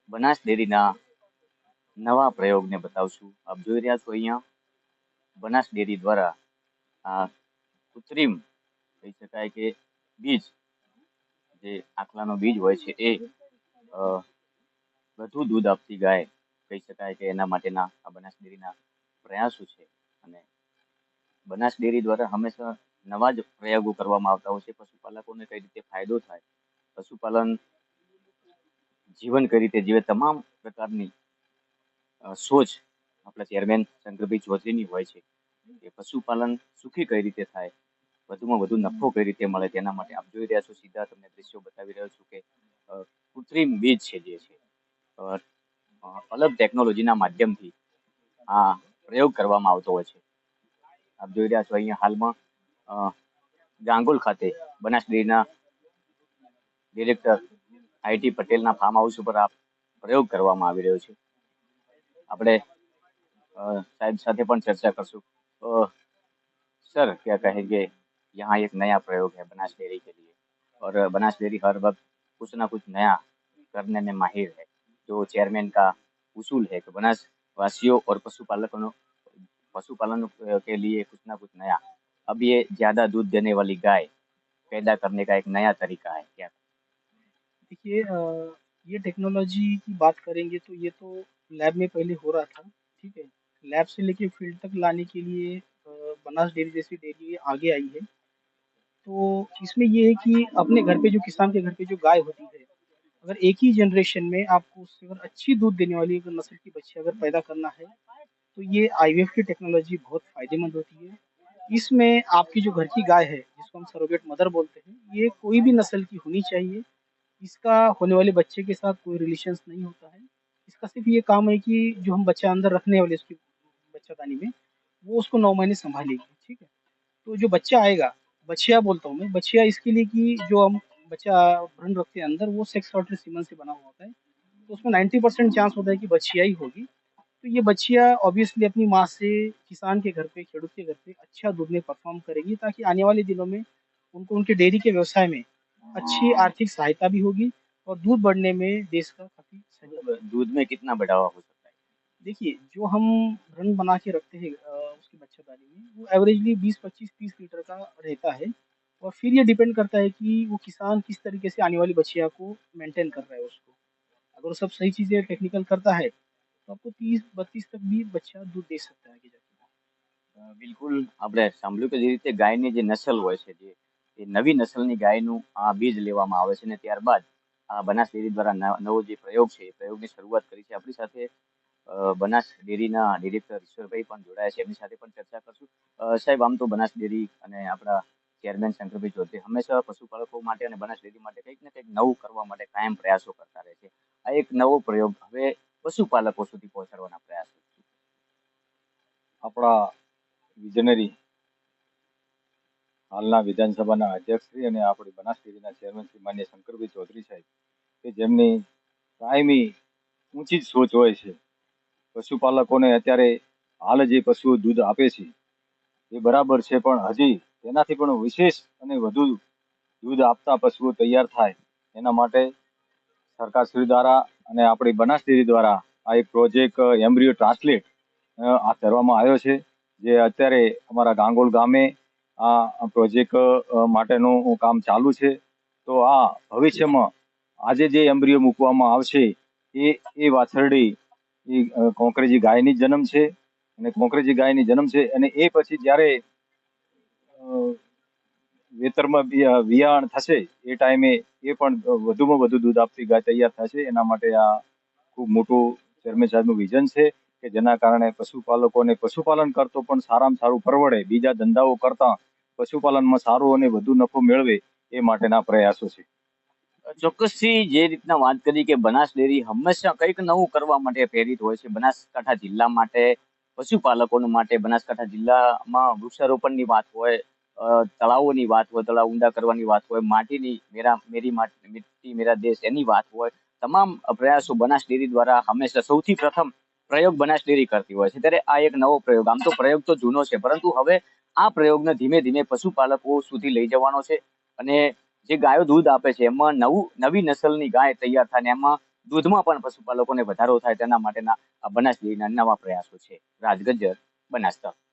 બનાસ ડેરીના નવા પ્રયોગને બતાવશું. આપ જોઈ રહ્યા છો અહીંયા બનાસ ડેરી દ્વારા આ કૃત્રિમ કહી શકાય કે બીજ, જે આખલાનો બીજ હોય છે એ અ, વધુ દૂધ આપતી ગાય કહી શકાય કે એના માટેના આ બનાસ ડેરીના પ્રયાસો છે. અને બનાસ ડેરી દ્વારા હંમેશા નવા જ પ્રયોગો કરવામાં આવતા હોય છે. પશુપાલકોને કઈ રીતે ફાયદો થાય, પશુપાલન જીવન કઈ રીતે જીવે, તમામ પ્રકારની સોચ આપણા ચેરમેન શંકરભાઈ ચૌધરીની હોય છે કે પશુપાલન સુખી કઈ રીતે થાય, વધુમાં વધુ નફો કઈ રીતે મળે. તેના માટે આપ જોઈ રહ્યા છો, સીધા તમને દ્રશ્યો બતાવી રહ્યો છું કે કૃત્રિમ બીજ છે જે છે અલગ ટેકનોલોજીના માધ્યમથી આ પ્રયોગ કરવામાં આવતો હોય છે. આપ જોઈ રહ્યા છો અહીંયા હાલમાં ગાંગોલ ખાતે બનાસ ડેરીના ડિરેક્ટર આઈટી પટેલના ફાર્મ હાઉસ ઉપર આ પ્રયોગ કરવામાં આવી રહ્યો છે. આપણે साहब साथ चर्चा करशु। सर क्या कहेंगे, यहाँ एक नया प्रयोग है बनास डेयरी के लिए, और बनास डेयरी हर वक्त कुछ ना कुछ नया करने में माहिर है। जो चेयरमैन का उसूल है कि बनास वासियों और पशुपालन के लिए कुछ ना कुछ नया। अब ये ज्यादा दूध देने वाली गाय पैदा करने का एक नया तरीका है क्या? देखिए, ये टेक्नोलॉजी की बात करेंगे तो ये तो लैब में पहले हो रहा था। ठीक है, लैब से लेके फील्ड तक लाने के लिए बनास डेयरी जैसी डेयरी आगे आई है। तो इसमें ये है कि अपने घर पे जो किसान के घर पे जो गाय होती है, अगर एक ही जनरेशन में आपको उससे अगर अच्छी दूध देने वाली अगर नस्ल की बच्ची अगर पैदा करना है, तो ये आईवीएफ की टेक्नोलॉजी बहुत फ़ायदेमंद होती है। इसमें आपकी जो घर की गाय है, जिसको हम सरोगेट मदर बोलते हैं, ये कोई भी नस्ल की होनी चाहिए। इसका होने वाले बच्चे के साथ कोई रिलेशंस नहीं होता है। इसका सिर्फ़ ये काम है कि जो हम बच्चा अंदर रखने वाले उसकी बच्चादानी में, वो उसको 9 महीने सँभालेगी, ठीक है? तो जो बच्चा आएगा, बछिया बोलता हूँ मैं, बछिया इसके लिए कि जो हम बच्चा भ्रूण रखते हैं अंदर, वो सेक्स सॉर्टेड सीमेन से बना हुआ होता है। तो उसमें 90% चांस होता है कि बछिया ही होगी। तो ये बच्चियाँ ऑब्वियसली अपनी माँ से किसान के घर पे, खेडूत के घर पे अच्छा दूध में परफ़ॉर्म करेगी, ताकि आने वाले दिनों में उनको उनके डेयरी के व्यवसाय में अच्छी आर्थिक सहायता भी होगी और दूध बढ़ने में देश का काफ़ी सहयोग। मतलब दूध में कितना बढ़ावा हो सकता है? देखिए, जो हम रन बना के रखते हैं उसकी बच्चेदानी में, वो एवरेजली 20, 25, 30 लीटर का रहता है। और फिर ये डिपेंड करता है कि वो किसान किस तरीके से आने वाली बछिया को मेंटेन कर रहा है उसको। अगर वो सब सही चीज़ें टेक्निकल करता है, तो आपको 30-32 तक भी बच्चा दूध दे सकता है आगे जाके। બિલકુલ આપણે સાંભળ્યું કે જે રીતે ગાયની જે નસલ હોય છે, જે એ નવી નસલની ગાયનું આ બીજ લેવામાં આવે છે અને ત્યારબાદ આ બનાસ ડેરી દ્વારા નવો જે પ્રયોગ છે એ પ્રયોગની શરૂઆત કરી છે. આપણી સાથે બનાસ ડેરીના ડિરેક્ટર ઈશ્વરભાઈ પણ જોડાયા છે, એમની સાથે પણ ચર્ચા કરશું. સાહેબ, આમ તો બનાસ ડેરી અને આપણા ચેરમેન શંકરભાઈ ચૌધરી હંમેશા પશુપાલકો માટે અને બનાસ ડેરી માટે કંઈક ને કંઈક નવું કરવા માટે કાયમ પ્રયાસો કરતા રહે છે. આ એક નવો પ્રયોગ હવે પશુપાલકો સુધી પહોંચાડવાના પ્રયાસો છે. આપણા વિઝનરી હાલના વિધાનસભાના અધ્યક્ષ શ્રી અને આપણી બનાસ ડેરીના ચેરમેન શ્રી માન્ય શંકરભાઈ ચૌધરી સાહેબ, કે જેમની કાયમી ઊંચી જ સોચ હોય છે. પશુપાલકોને અત્યારે હાલ જે પશુઓ દૂધ આપે છે એ બરાબર છે, પણ હજી તેનાથી પણ વિશેષ અને વધુ દૂધ આપતા પશુઓ તૈયાર થાય એના માટે સરકારશ્રી દ્વારા અને આપણી બનાસ ડેરી દ્વારા આ એક પ્રોજેક્ટ એમ્બ્રિયો ટ્રાન્સલેટ આ કરવામાં આવ્યો છે, જે અત્યારે અમારા ગાંગોલ ગામે આ પ્રોજેક્ટ માટેનું કામ ચાલુ છે. તો આ ભવિષ્યમાં આજે જે એમ્બ્રિયો મૂકવામાં આવશે એ વાછરડી એ કોંકરેજી ગાયની જન્મ છે, અને કોંકરેજી ગાયની જન્મ છે, અને એ પછી જ્યારે વેતરમાં વિયાણ થશે એ ટાઈમે એ પણ વધુમાં વધુ દૂધ આપતી ગાય તૈયાર થશે. એના માટે આ ખૂબ મોટું ચેરમેન સાહેબનું વિઝન છે કે જેના કારણે પશુપાલકોને પશુપાલન કરતો પણ સારામાં સારું પરવડે, બીજા ધંધાઓ કરતા પશુપાલનમાં સારો અને વધુ નફો મેળવે એ માટેના પ્રયાસો છે. ચોક્કસથી જે રીતના વાત કરી કે બનાસ ડેરી હંમેશા કંઈક નવું કરવા માટે પ્રેરિત હોય છે. બનાસકાંઠા જિલ્લા માટે, પશુપાલકો માટે, બનાસકાંઠા જિલ્લામાં વૃક્ષારોપણની વાત હોય, તળાવોની વાત હોય, તળાવ ઊંડા કરવાની વાત હોય, માટીની મિટ્ટી મેરા દેશ એની વાત હોય, તમામ પ્રયાસો બનાસ ડેરી દ્વારા હંમેશા સૌથી પ્રથમ પ્રયોગ બનાસ ડેરી કરતી હોય છે. ત્યારે આ એક નવો પ્રયોગ, આમ તો પ્રયોગ તો જૂનો છે, પરંતુ હવે આ પ્રયોગને ધીમે ધીમે પશુપાલકો સુધી લઈ જવાનો છે. અને જે ગાયો દૂધ આપે છે એમાં નવી નસલની ગાય તૈયાર થાય, એમાં દૂધમાં પણ પશુપાલકોને વધારો થાય તેના માટેના આ બનાસ ડેરીના નવા પ્રયાસો છે. રાજ ગજ્જર, બનાસકાંઠા.